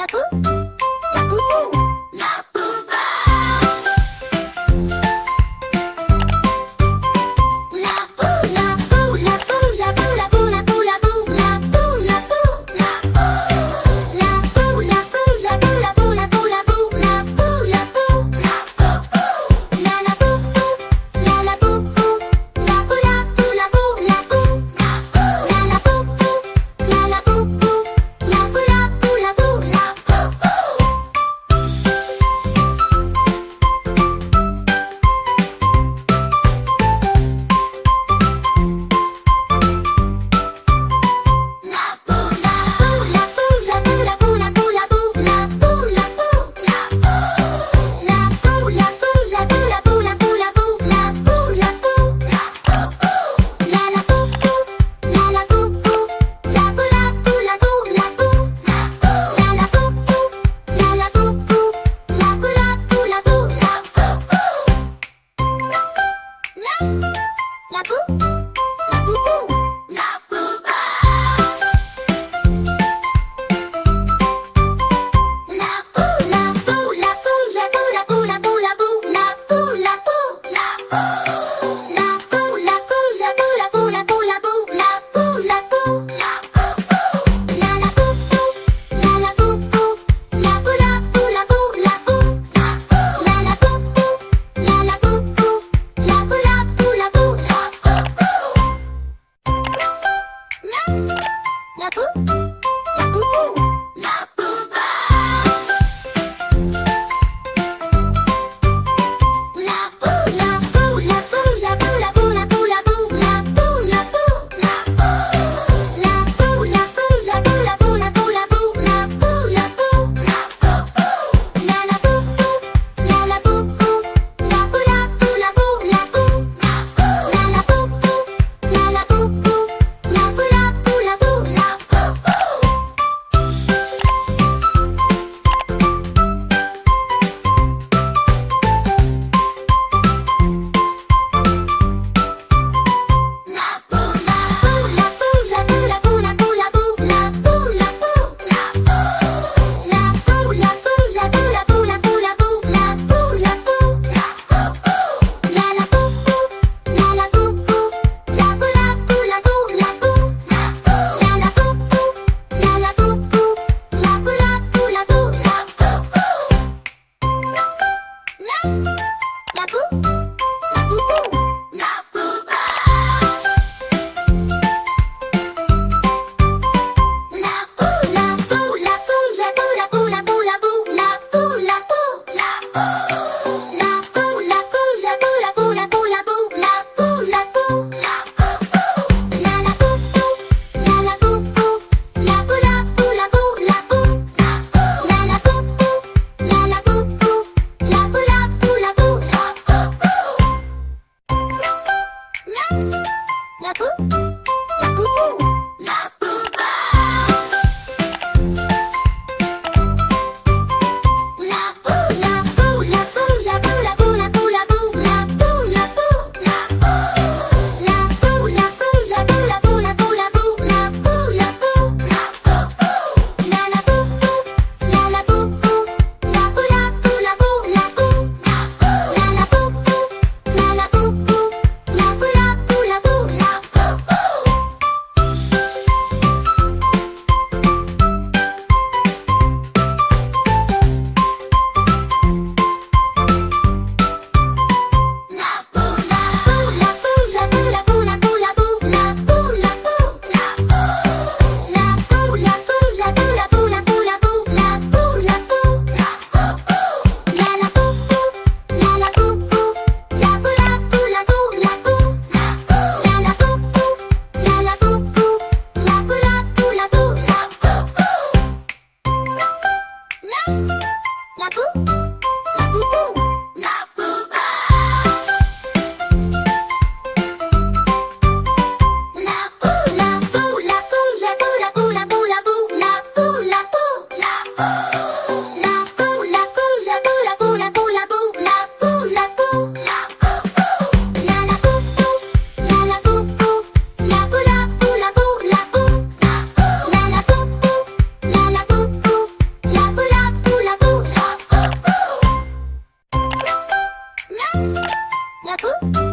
la pou, la poupou, la pouba. La pou, la pou, la pou, la pou, la pou, la pou, la pou, la pou, la pou, la pou. La pou, la pou, la pou, la pou, la pou, la pou, la pou, la pou, la poupou. La la poupou, la la poupou, la pou, la pou, la pou, la pou, la pou. La la poupou, la la poupou, la pou, la pou, la pou, la poupou. la pou.